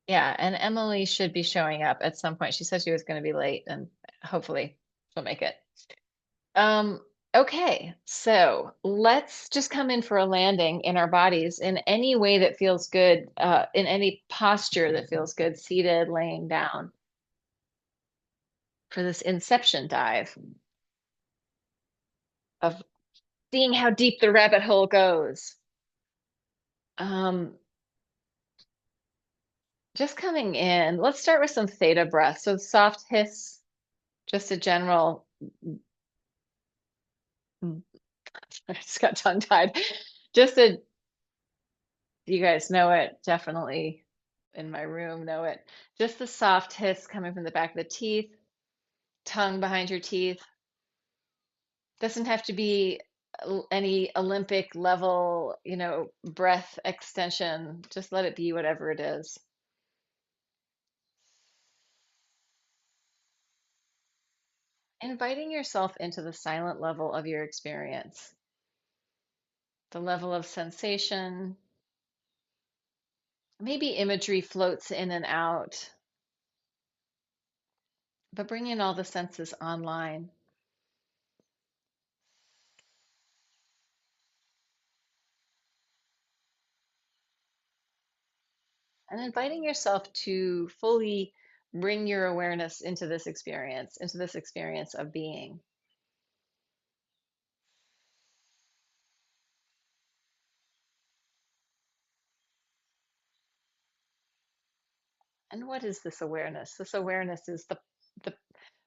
Yeah, and Emily should be showing up at some point. She said she was going to be late, and hopefully she'll make it. Um, okay, so let's just come in for a landing in our bodies in any way that feels good, in any posture that feels good, seated, laying down for this inception dive of seeing how deep the rabbit hole goes. Um, just coming in, let's start with some theta breath. So soft hiss, just a general, I just got tongue-tied. Just a, you guys know it, definitely in my room know it. Just the soft hiss coming from the back of the teeth, tongue behind your teeth. Doesn't have to be any Olympic level, breath extension. Just let it be whatever it is. Inviting yourself into the silent level of your experience, the level of sensation. Maybe imagery floats in and out, but bring in all the senses online. And inviting yourself to fully bring your awareness into this experience of being. And what is this awareness? This awareness is the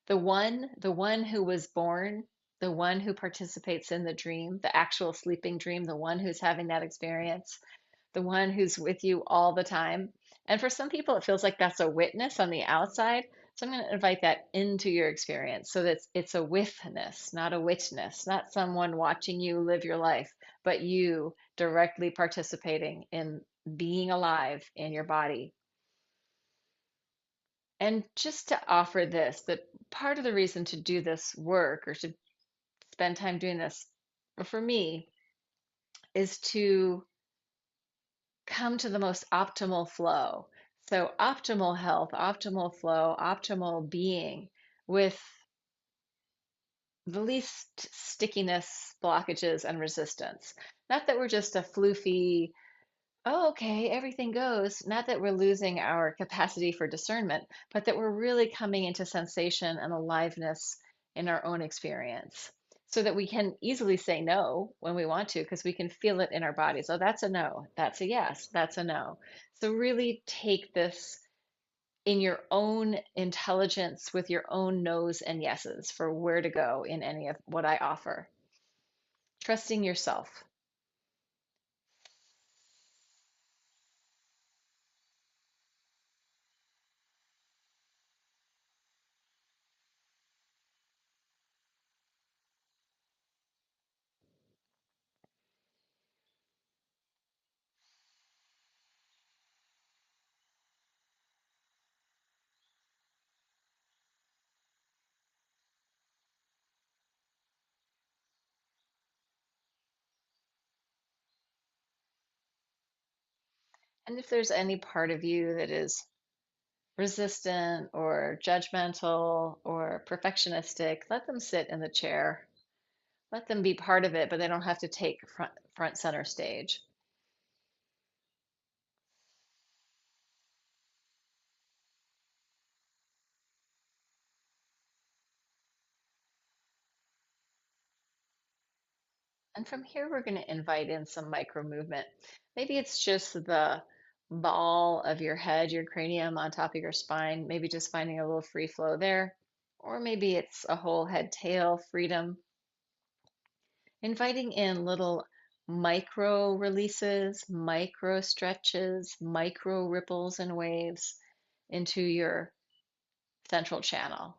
the one who was born, the one who participates in the dream, the actual sleeping dream, the one who's having that experience, the one who's with you all the time. And for some people, it feels like that's a witness on the outside. So I'm going to invite that into your experience so that it's a witness, not a witness, not someone watching you live your life, but you directly participating in being alive in your body. And just to offer this, that part of the reason to do this work or to spend time doing this, for me, is to come to the most optimal flow. So, optimal health, optimal flow, optimal being with the least stickiness, blockages, and resistance. Not that we're just a floofy, oh, okay, everything goes. Not that we're losing our capacity for discernment, but that we're really coming into sensation and aliveness in our own experience so that we can easily say no when we want to because we can feel it in our bodies. Oh, that's a no. That's a yes. That's a no. So really take this in your own intelligence with your own no's and yeses for where to go in any of what I offer. Trusting yourself. And if there's any part of you that is resistant or judgmental or perfectionistic, let them sit in the chair. Let them be part of it, but they don't have to take front center stage. And from here, we're going to invite in some micro movement. Maybe it's just the ball of your head, your cranium on top of your spine, maybe just finding a little free flow there. Or maybe it's a whole head tail freedom. Inviting in little micro releases, micro stretches, micro ripples and waves into your central channel.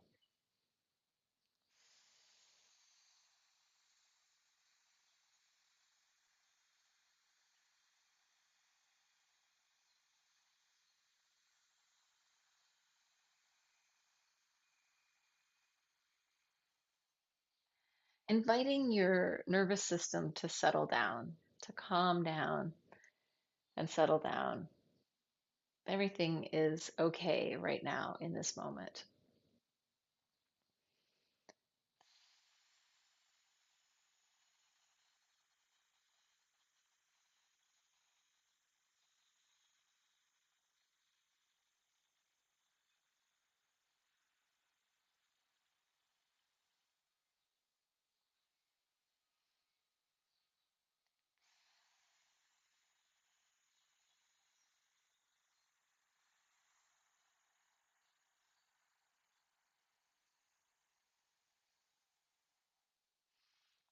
Inviting your nervous system to settle down, to calm down and settle down. Everything is okay right now in this moment.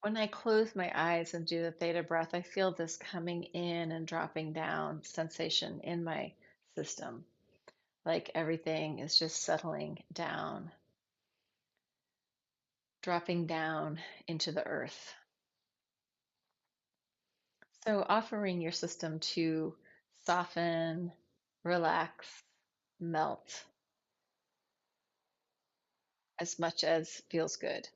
When I close my eyes and do the theta breath, I feel this coming in and dropping down sensation in my system. Like everything is just settling down, dropping down into the earth. So, offering your system to soften, relax, melt as much as feels good.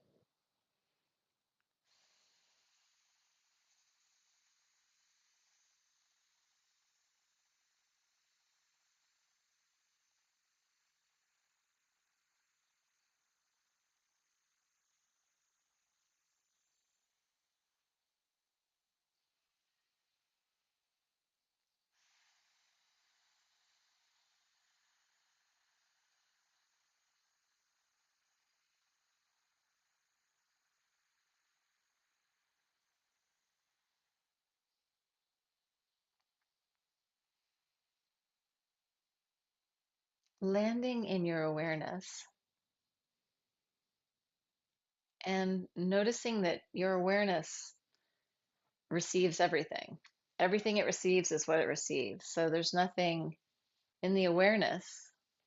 Landing in your awareness and noticing that your awareness receives everything. Everything it receives is what it receives. So there's nothing in the awareness.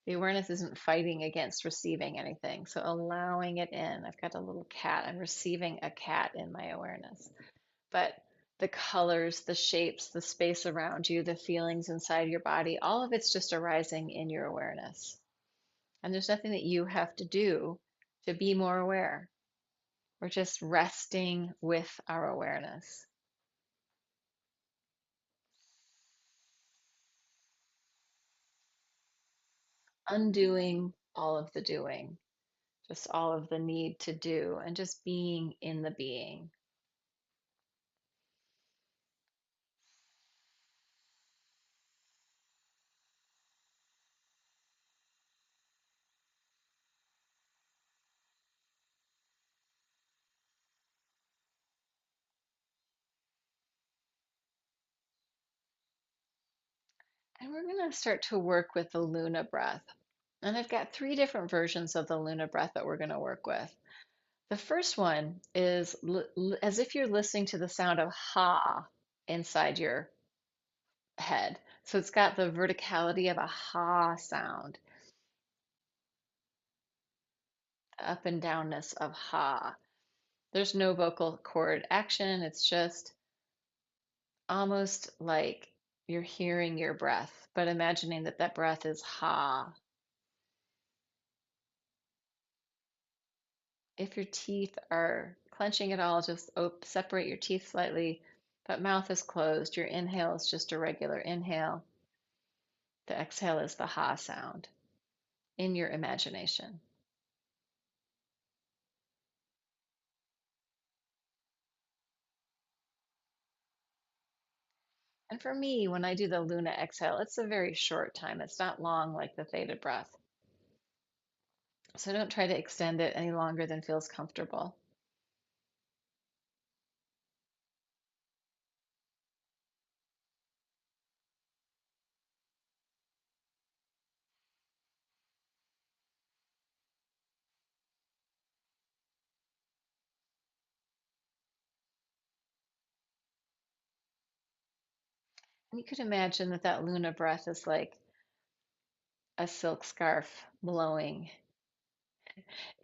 The awareness isn't fighting against receiving anything. So allowing it in. I've got a little cat. I'm receiving a cat in my awareness. But the colors, the shapes, the space around you, the feelings inside your body, all of it's just arising in your awareness. And there's nothing that you have to do to be more aware. We're just resting with our awareness, undoing all of the doing, just all of the need to do, and just being in the being. And we're going to start to work with the Luna breath. And I've got three different versions of the Luna breath that we're going to work with. The first one is as if you're listening to the sound of ha inside your head. So it's got the verticality of a ha sound, up and downness of ha. There's no vocal cord action. It's just almost like you're hearing your breath, but imagining that that breath is ha. If your teeth are clenching at all, just separate your teeth slightly, but mouth is closed. Your inhale is just a regular inhale. The exhale is the ha sound in your imagination. And for me, when I do the Luna exhale, it's a very short time. It's not long like the theta breath. So don't try to extend it any longer than feels comfortable. And you could imagine that that Luna breath is like a silk scarf blowing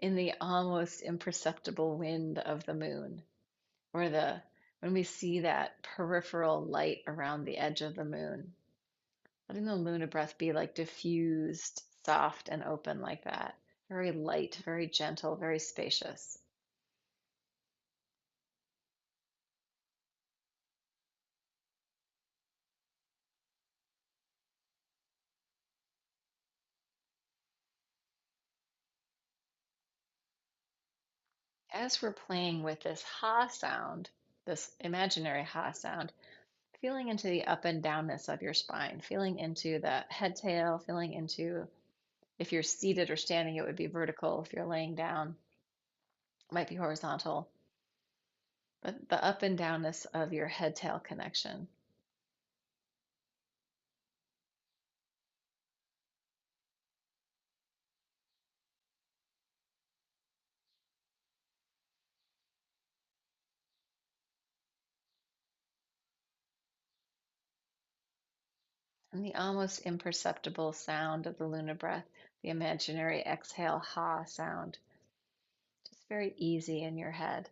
in the almost imperceptible wind of the moon, or the when we see that peripheral light around the edge of the moon, letting the Luna breath be like diffused, soft, and open like that. Very light, very gentle, very spacious. As we're playing with this ha sound, this imaginary ha sound, feeling into the up and downness of your spine, feeling into the head tail, feeling into if you're seated or standing, it would be vertical. If you're laying down, it might be horizontal. But the up and downness of your head tail connection. And the almost imperceptible sound of the Luna breath, the imaginary exhale ha sound, just very easy in your head.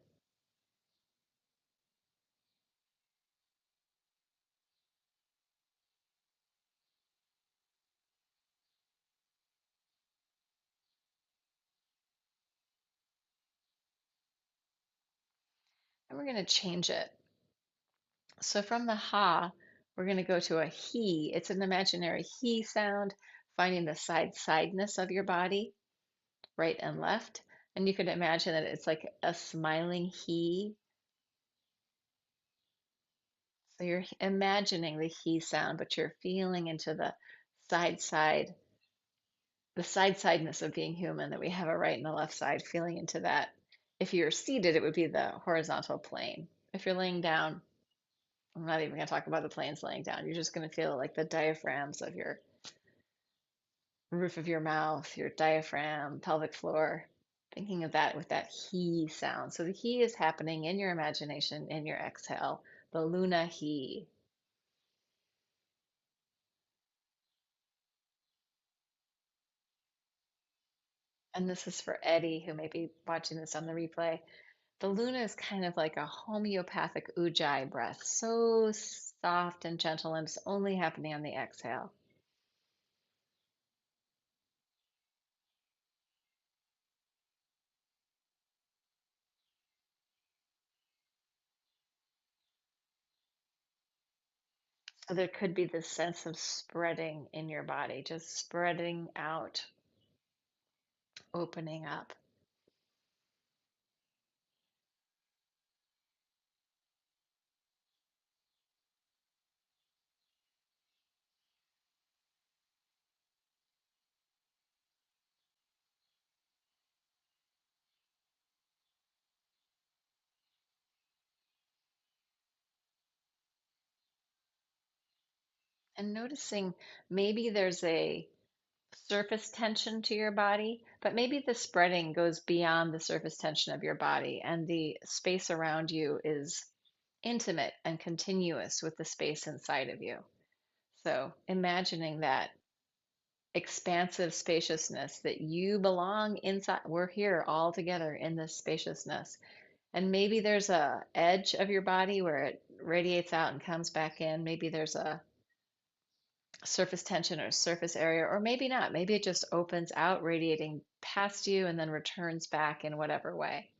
And we're going to change it. So from the ha, we're going to go to a he. It's an imaginary he sound, finding the sideness of your body, right and left. And you could imagine that it's like a smiling he. So you're imagining the he sound, but you're feeling into the side side, the sideness of being human, that we have a right and a left side, feeling into that. If you're seated, it would be the horizontal plane. If you're laying down, I'm not even going to talk about the planes laying down. You're just going to feel like the diaphragms of your roof of your mouth, your diaphragm, pelvic floor. Thinking of that with that he sound. So the he is happening in your imagination, in your exhale, the Luna he. And this is for Eddie, who may be watching this on the replay. The Luna is kind of like a homeopathic ujjayi breath, so soft and gentle, and it's only happening on the exhale. So there could be this sense of spreading in your body, just spreading out, opening up. And noticing maybe there's a surface tension to your body, but maybe the spreading goes beyond the surface tension of your body, and the space around you is intimate and continuous with the space inside of you. So imagining that expansive spaciousness that you belong inside. We're here all together in this spaciousness. And maybe there's a edge of your body where it radiates out and comes back in. Maybe there's a surface tension or surface area, or maybe not. Maybe it just opens out, radiating past you and then returns back in whatever way.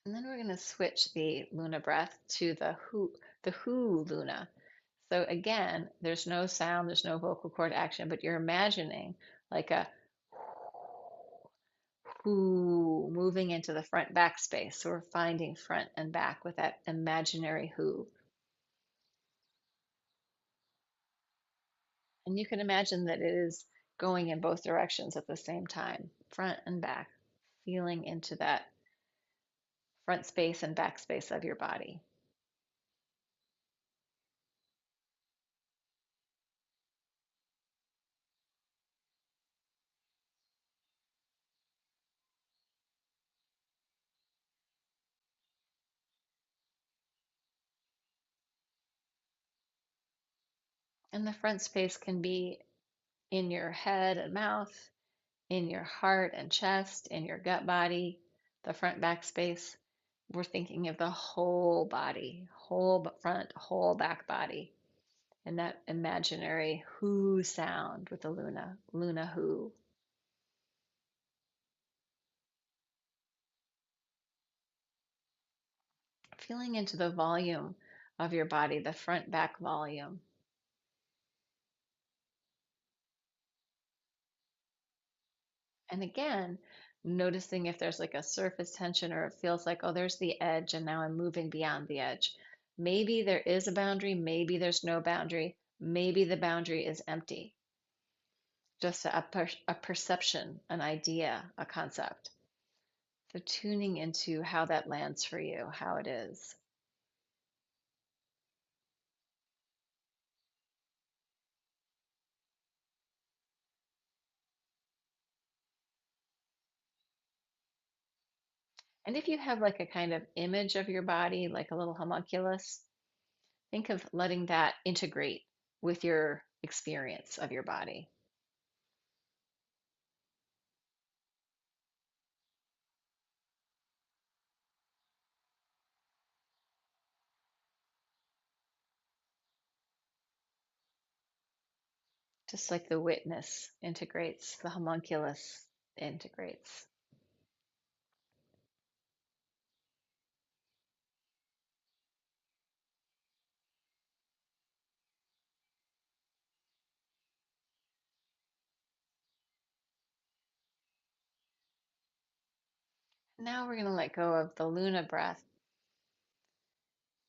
And then we're going to switch the Luna breath to the who Luna. So again, there's no sound, there's no vocal cord action, but you're imagining like a who moving into the front back space. So we're finding front and back with that imaginary who. And you can imagine that it is going in both directions at the same time, front and back, feeling into that front space and back space of your body. And the front space can be in your head and mouth, in your heart and chest, in your gut body, the front back space. We're thinking of the whole body, whole front, whole back body, and that imaginary who sound with the Luna, Luna who. feeling into the volume of your body, the front back volume. And again, noticing if there's like a surface tension or it feels like, oh, there's the edge and now I'm moving beyond the edge. Maybe there is a boundary, maybe there's no boundary, maybe the boundary is empty. Just a perception, an idea, a concept. So tuning into how that lands for you, how it is. And if you have like a kind of image of your body, like a little homunculus, think of letting that integrate with your experience of your body. Just like the witness integrates, the homunculus integrates. Now we're going to let go of the Luna breath.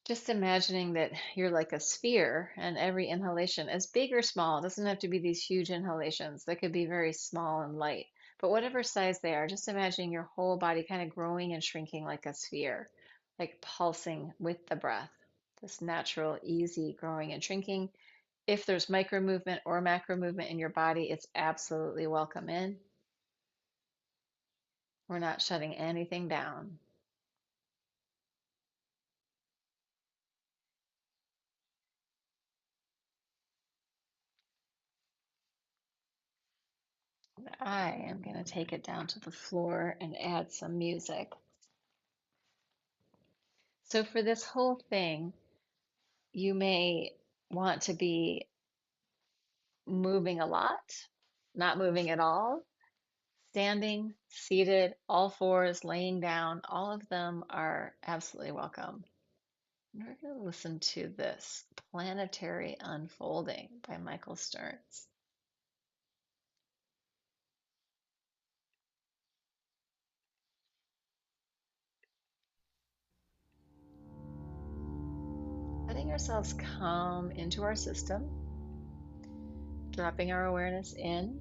Just imagining that you're like a sphere and every inhalation, as big or small, doesn't have to be these huge inhalations. They could be very small and light. But whatever size they are, just imagining your whole body kind of growing and shrinking like a sphere, like pulsing with the breath. This natural, easy growing and shrinking. If there's micro movement or macro movement in your body, it's absolutely welcome in. We're not shutting anything down. I am going to take it down to the floor and add some music. So for this whole thing, you may want to be moving a lot, not moving at all, standing, seated, all fours, laying down. All of them are absolutely welcome. And we're going to listen to this Planetary Unfolding by Michael Stearns. Letting ourselves come into our system, dropping our awareness in.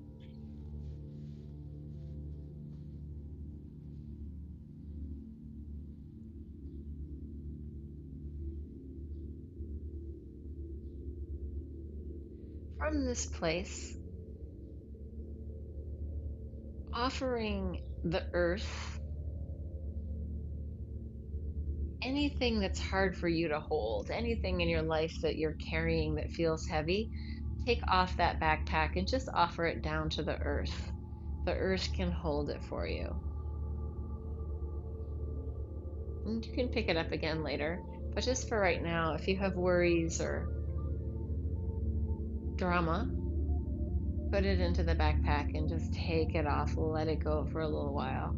From this place, offering the earth anything that's hard for you to hold, anything in your life that you're carrying that feels heavy, take off that backpack and just offer it down to the earth. The earth can hold it for you. And you can pick it up again later, but just for right now, if you have worries or drama, put it into the backpack and just take it off, let it go for a little while.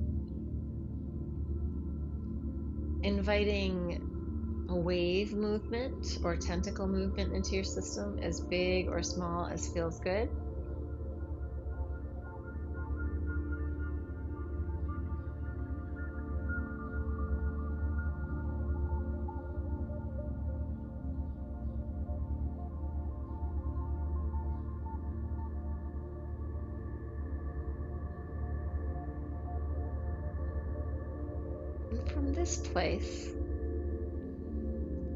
Inviting a wave movement or tentacle movement into your system, as big or small as feels good. And from this place,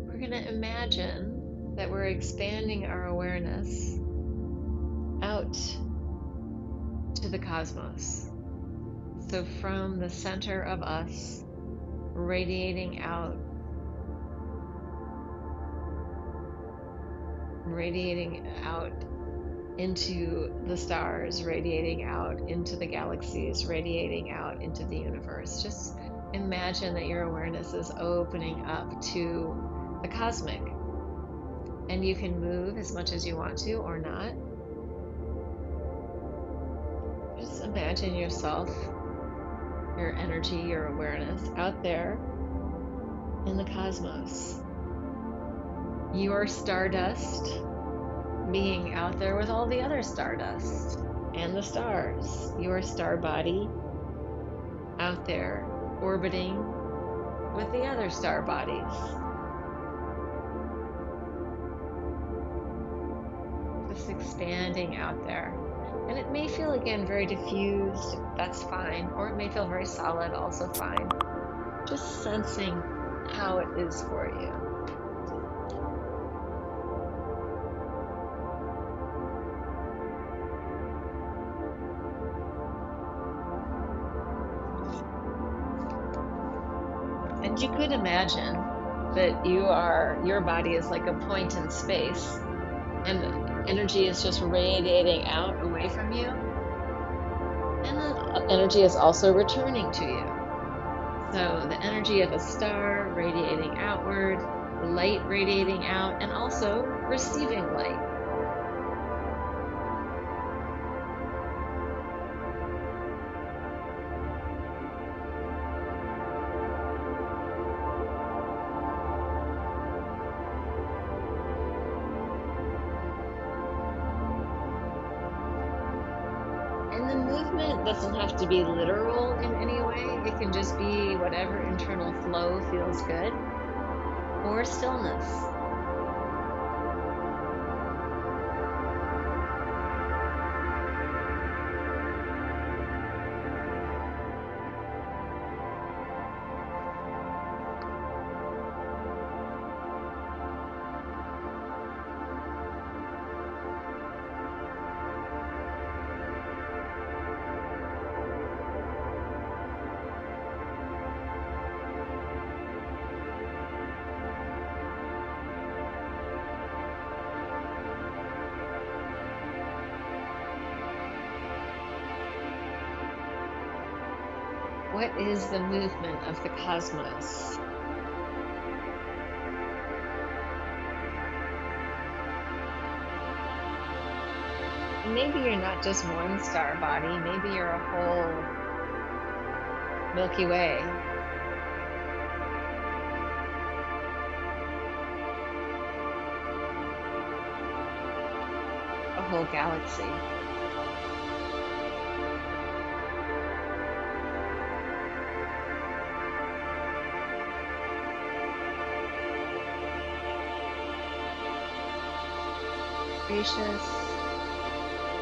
we're going to imagine that we're expanding our awareness out to the cosmos. So from the center of us, radiating out into the stars, radiating out into the galaxies, radiating out into the universe. Just imagine that your awareness is opening up to the cosmic. And you can move as much as you want to or not. Just imagine yourself, your energy, your awareness out there, in the cosmos. Your stardust being out there with all the other stardust and the stars. Your star body out there orbiting with the other star bodies. Just expanding out there. And it may feel, again, very diffused. That's fine. Or it may feel very solid, also fine. Just sensing how it is for you. And you could imagine that your body is like a point in space, and the energy is just radiating out away from you, and the energy is also returning to you. So the energy of a star radiating outward, light radiating out, and also receiving light. And the movement doesn't have to be literal in any way. It can just be whatever internal flow feels good, or stillness. What is the movement of the cosmos? Maybe you're not just one star body, maybe you're a whole Milky Way. A whole galaxy. Spacious,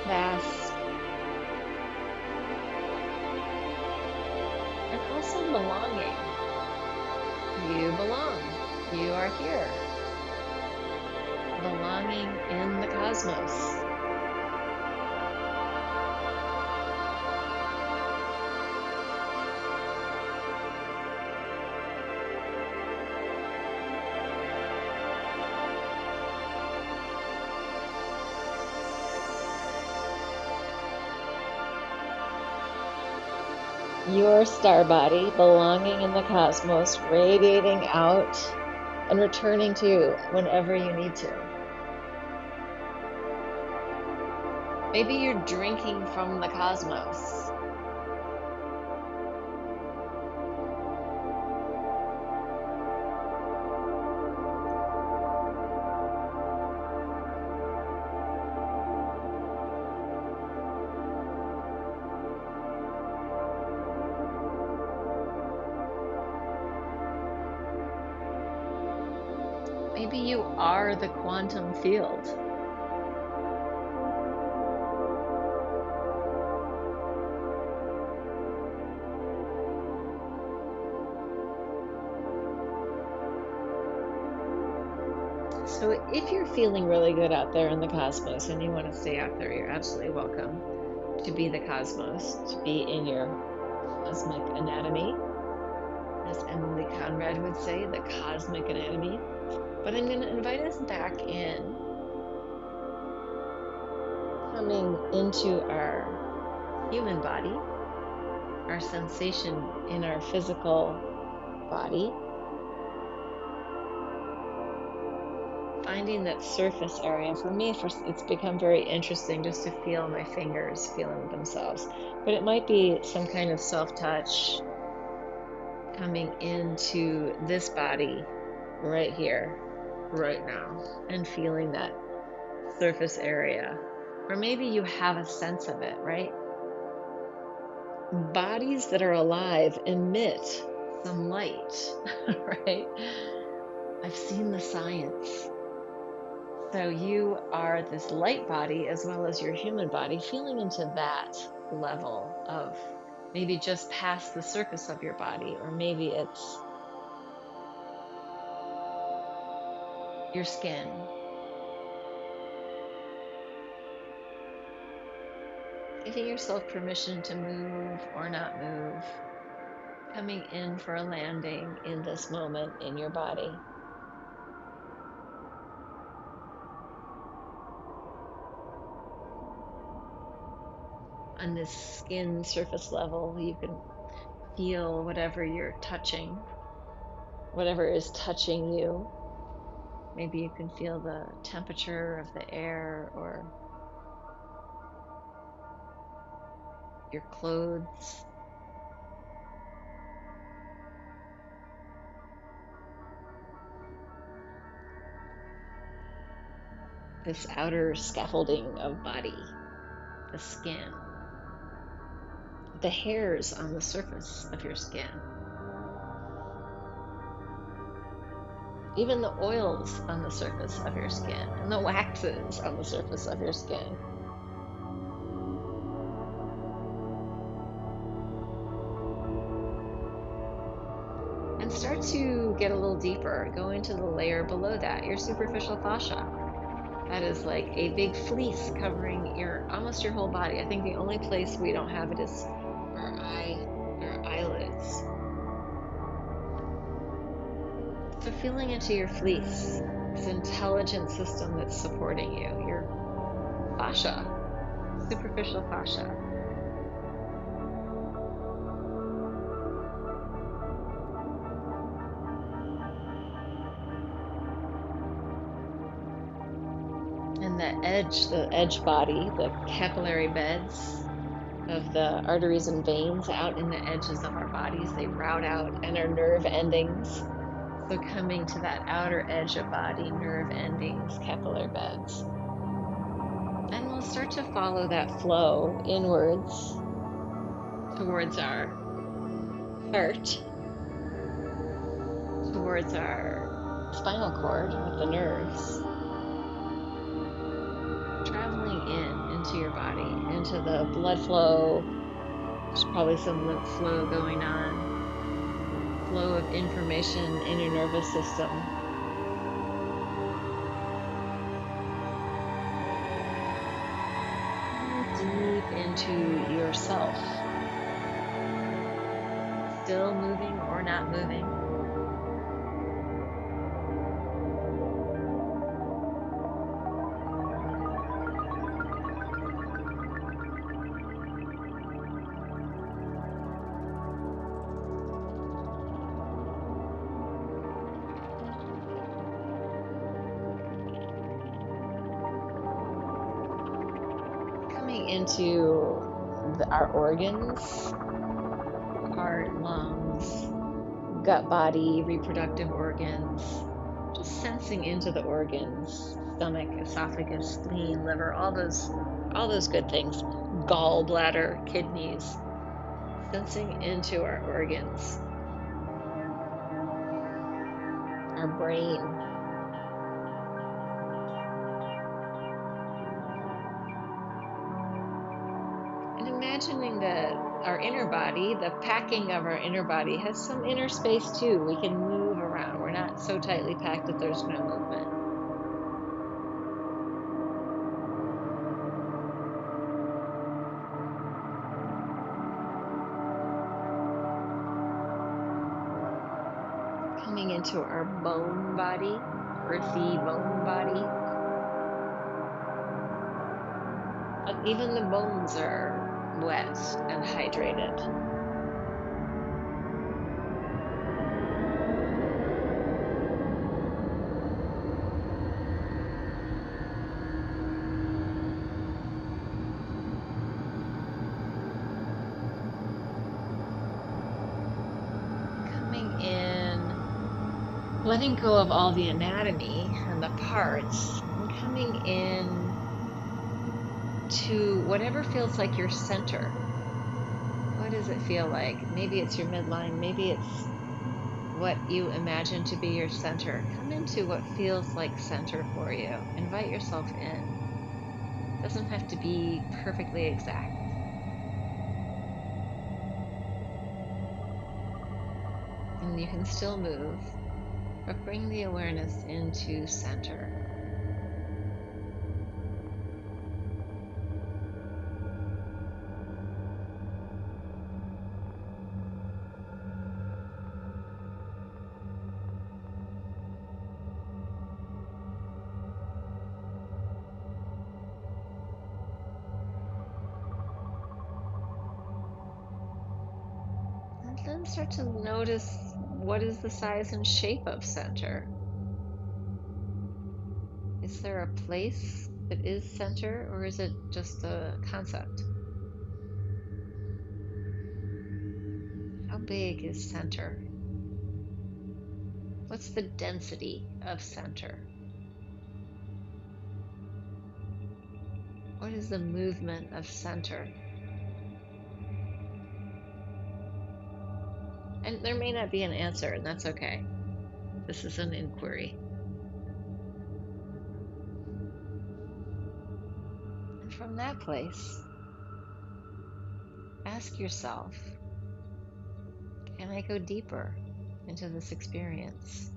vast, and also belonging. You belong. You are here. Belonging in the cosmos. Your star body belonging in the cosmos, radiating out and returning to you whenever you need to. Maybe you're drinking from the cosmos. Maybe you are the quantum field. So if you're feeling really good out there in the cosmos and you want to stay out there, you're absolutely welcome to be the cosmos, to be in your cosmic anatomy. As Emily Conrad would say, the cosmic anatomy. But I'm going to invite us back in, coming into our human body, our sensation in our physical body, finding that surface area. For me, it's become very interesting just to feel my fingers feeling themselves. But it might be some kind of self-touch, coming into this body right here, right now, and feeling that surface area. Or maybe you have a sense of it, right? Bodies that are alive emit some light, right? I've seen the science. So you are this light body as well as your human body, feeling into that level of maybe just past the surface of your body, or maybe it's your skin. Giving yourself permission to move or not move, coming in for a landing in this moment in your body. On this skin surface level, you can feel whatever you're touching, whatever is touching you. Maybe you can feel the temperature of the air or your clothes. This outer scaffolding of body, the skin, the hairs on the surface of your skin, even the oils on the surface of your skin, and the waxes on the surface of your skin. And start to get a little deeper, go into the layer below that, your superficial fascia. That is like a big fleece covering almost your whole body. I think the only place we don't have it is our eyelids. So feeling into your fleece, this intelligent system that's supporting you, your fascia, superficial fascia. And the edge body, the capillary beds of the arteries and veins out in the edges of our bodies, they route out, and our nerve endings. So coming to that outer edge of body, nerve endings, capillary beds. And we'll start to follow that flow inwards towards our heart, towards our spinal cord with the nerves, traveling into your body, into the blood flow. There's probably some lymph flow going on. Flow of information in your nervous system. Deep into yourself. Still moving or not moving. Into our organs, heart, lungs, gut body, reproductive organs, just sensing into the organs, stomach, esophagus, spleen, liver, all those good things, gallbladder, kidneys, sensing into our organs, our brain. Imagining that our inner body, the packing of our inner body, has some inner space too. We can move around. We're not so tightly packed that there's no movement. Coming into our bone body, earthy bone body. But even the bones are wet and hydrated. letting go of all the anatomy and the parts and coming in to whatever feels like your center. What does it feel like? Maybe it's your midline, maybe it's what you imagine to be your center. Come into what feels like center for you. Invite yourself in. It doesn't have to be perfectly exact. And you can still move, but bring the awareness into center. And then start to notice what is the size and shape of center. Is there a place that is center, or is it just a concept? How big is center? What's the density of center? What is the movement of center? And there may not be an answer, and that's okay. This is an inquiry. And from that place, ask yourself, can I go deeper into this experience?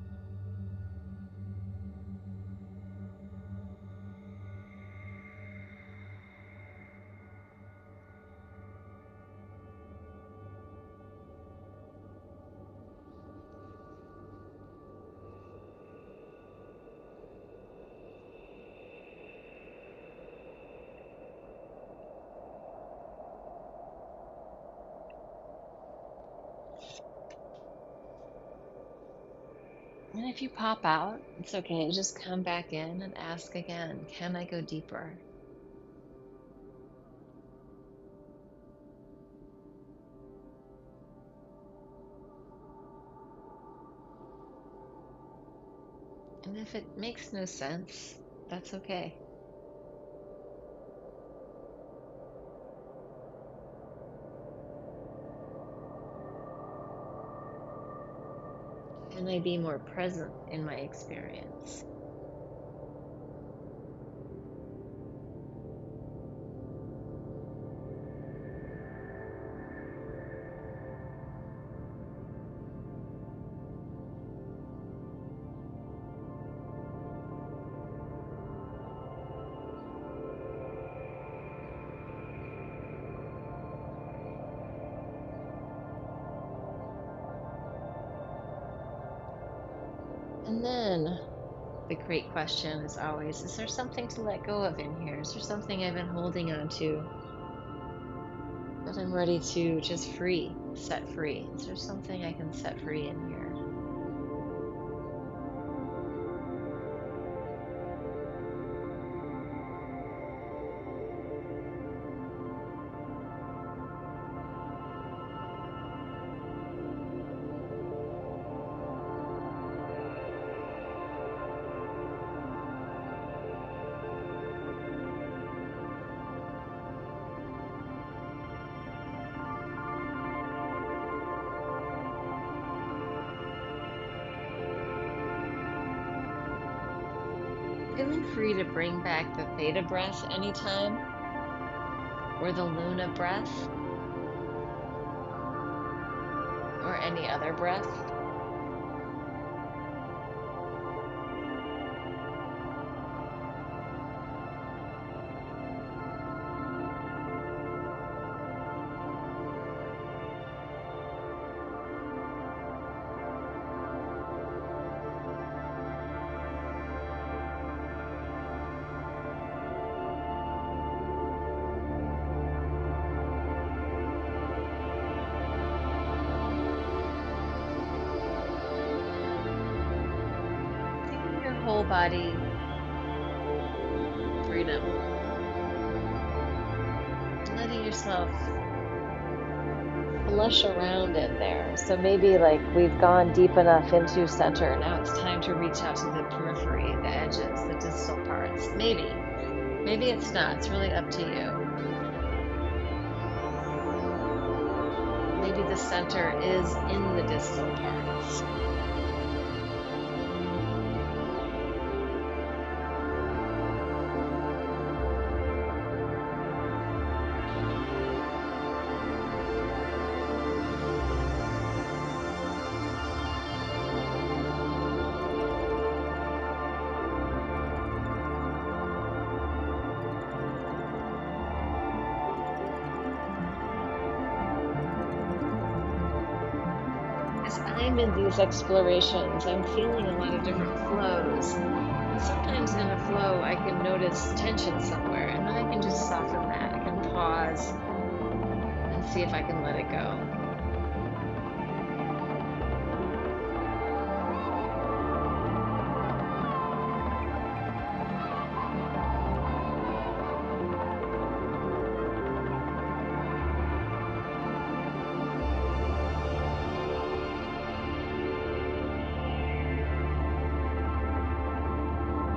And if you pop out, it's okay. Just come back in and ask again, can I go deeper? And if it makes no sense, that's okay. Can I be more present in my experience? And then the great question is always, is there something to let go of in here? Is there something I've been holding on to that I'm ready to just set free? Is there something I can set free in here? Feeling free to bring back the theta breath anytime, or the luna breath, or any other breath. Whole body freedom. Letting yourself flush around in there. So maybe like we've gone deep enough into center. Now it's time to reach out to the periphery, the edges, the distal parts. Maybe. Maybe it's not. It's really up to you. Maybe the center is in the distal parts. As I'm in these explorations, I'm feeling a lot of different flows. And sometimes in a flow, I can notice tension somewhere, and then I can just soften that. I can pause and see if I can let it go.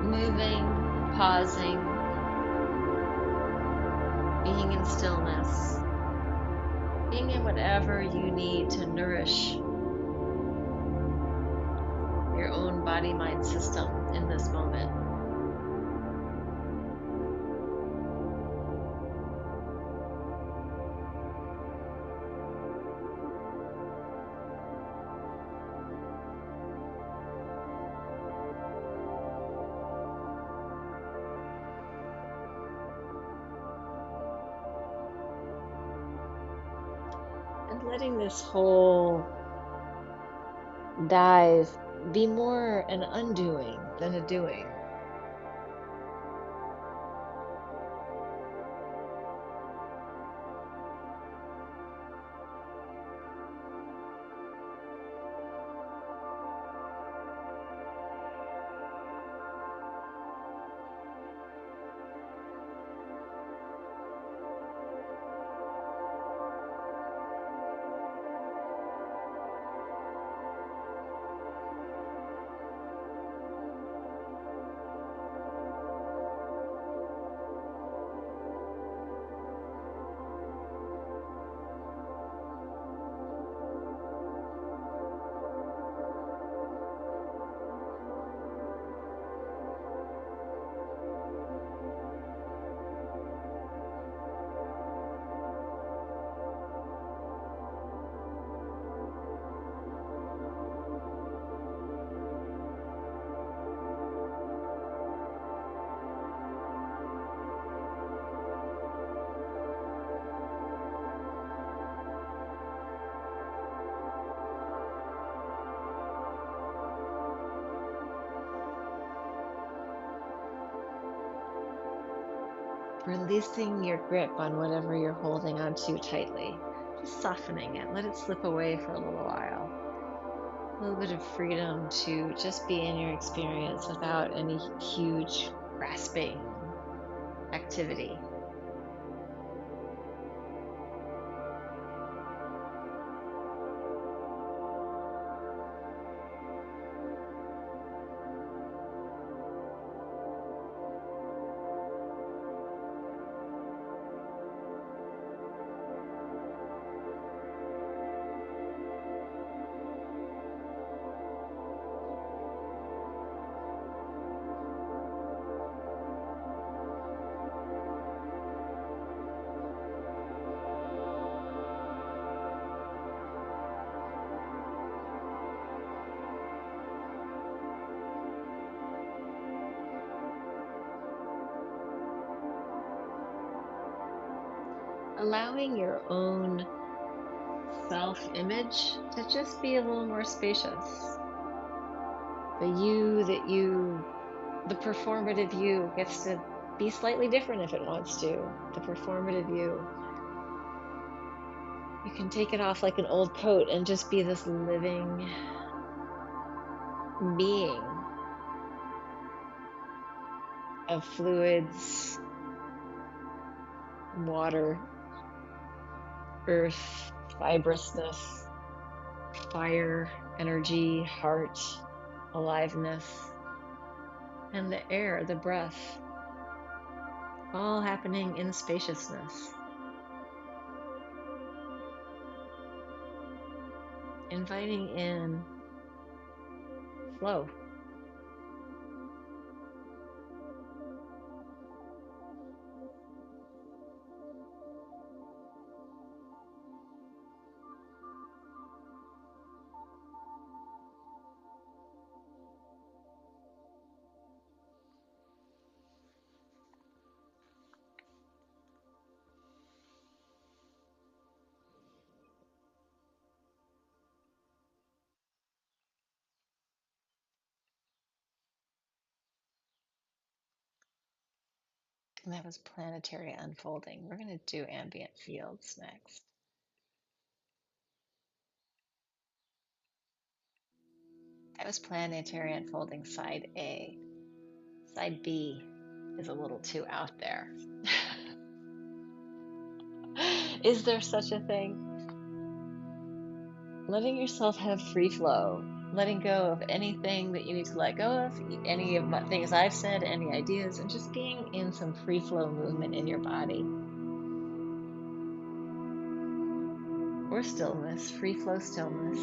Moving, pausing, being in stillness, being in whatever you need to nourish your own body-mind system in this moment. And letting this whole dive be more an undoing than a doing. Releasing your grip on whatever you're holding on to tightly. Just softening it. Let it slip away for a little while. A little bit of freedom to just be in your experience without any huge grasping activity. Allowing your own self-image to just be a little more spacious. The performative you gets to be slightly different if it wants to. The performative you can take it off like an old coat and just be this living being of fluids, water, earth, Fibrousness, fire, energy, heart, aliveness, and the air, the breath, all happening in spaciousness. Inviting in flow. And that was planetary unfolding. We're going to do ambient fields next. That was planetary unfolding side A. Side B is a little too out there. Is there such a thing? Letting yourself have free flow, letting go of anything that you need to let go of, any of the things I've said, any ideas, and just being in some free flow movement in your body. Or stillness, free flow stillness.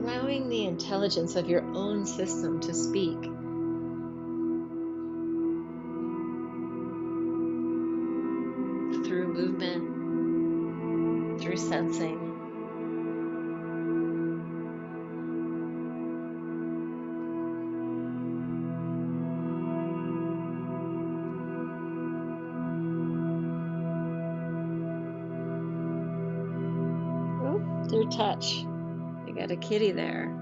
Allowing the intelligence of your own system to speak. Through movement, through sensing. Oop, through touch. You got a kitty there.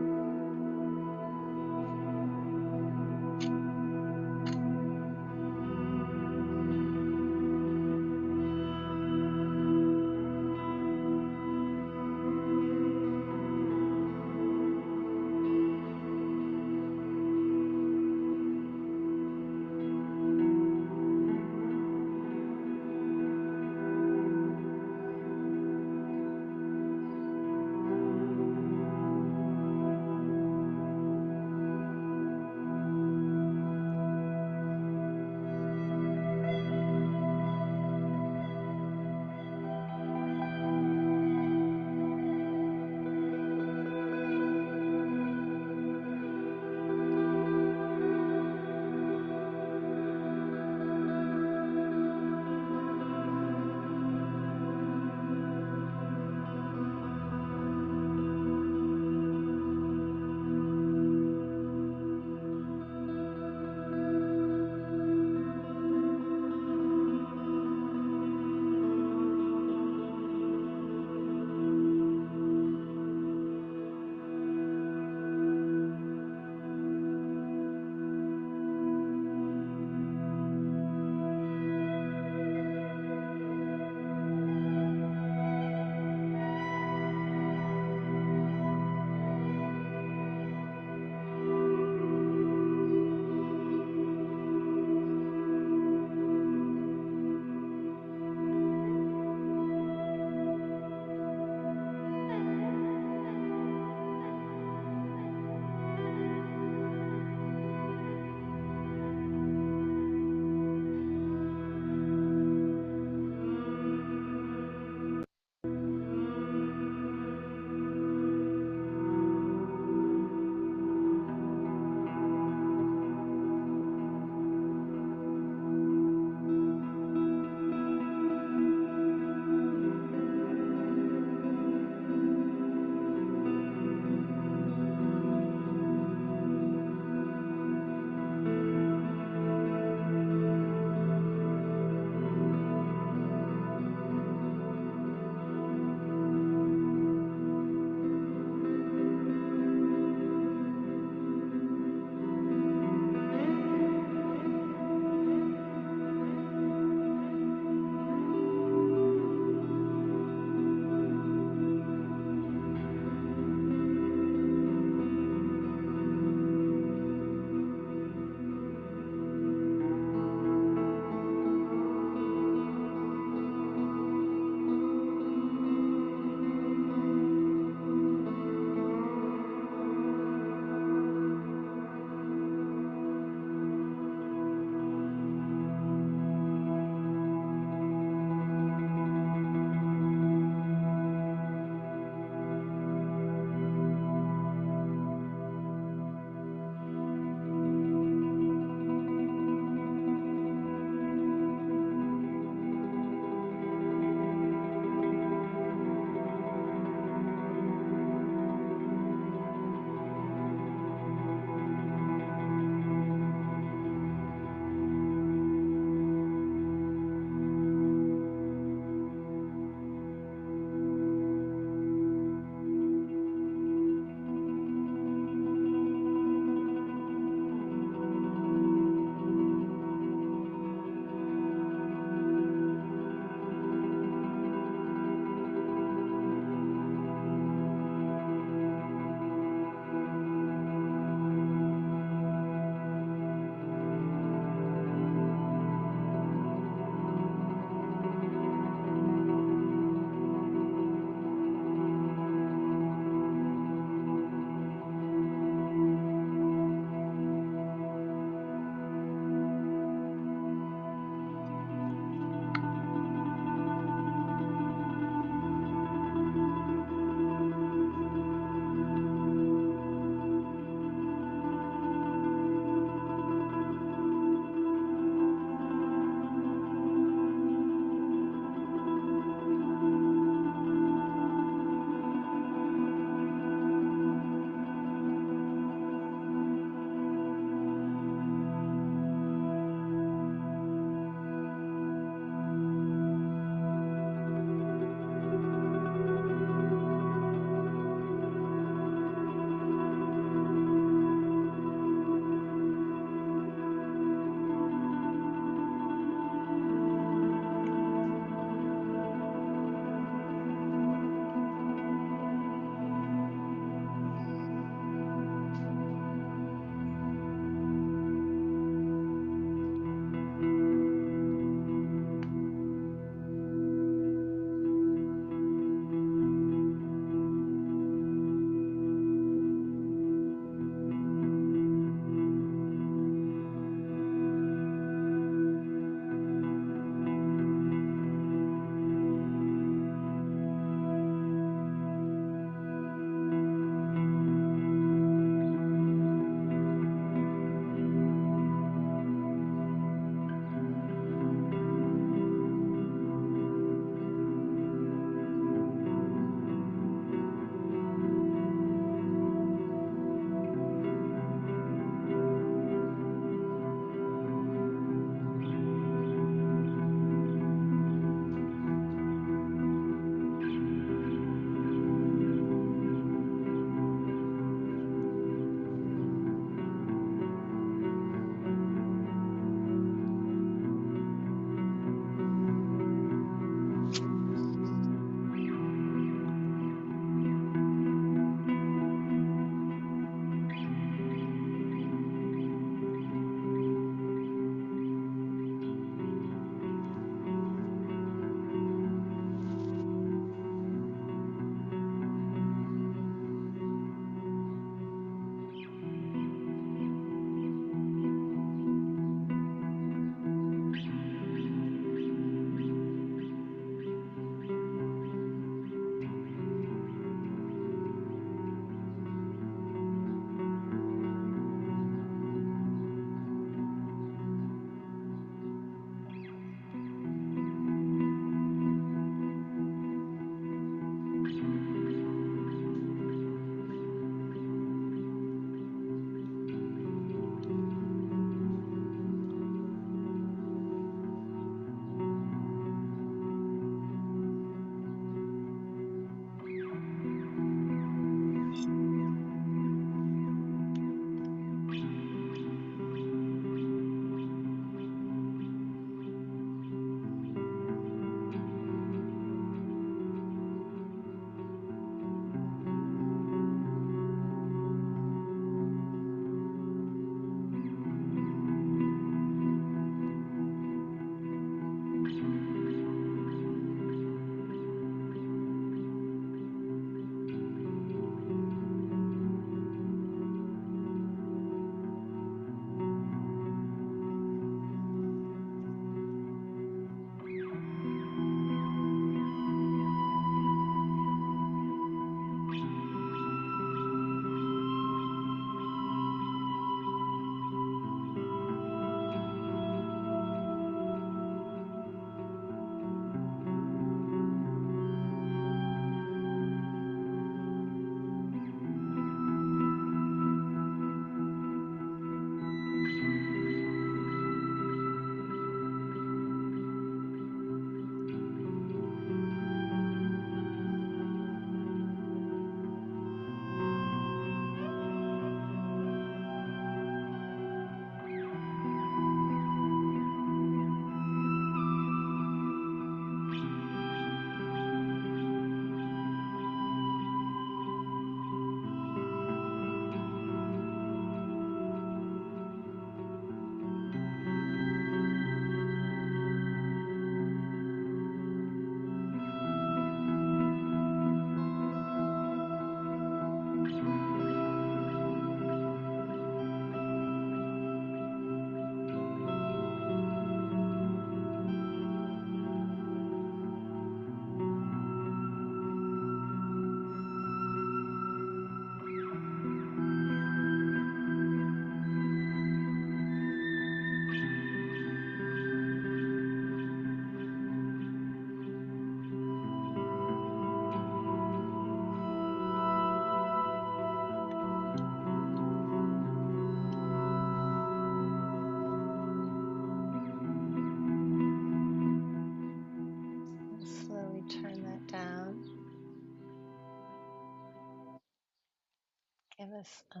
us a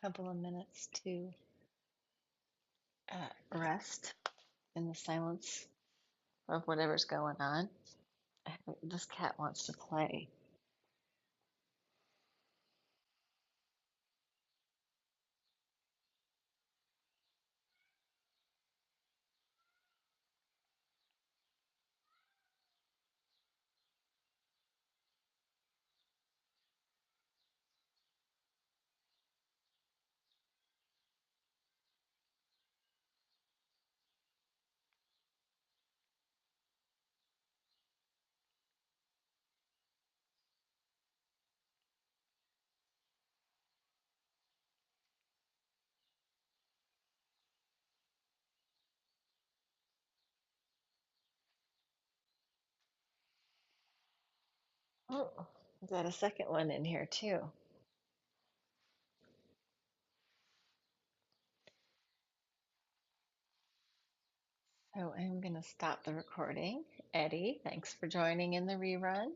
couple of minutes to rest in the silence of whatever's going on. This cat wants to play. Oh, got a second one in here too. So I'm going to stop the recording. Eddie, thanks for joining in the rerun.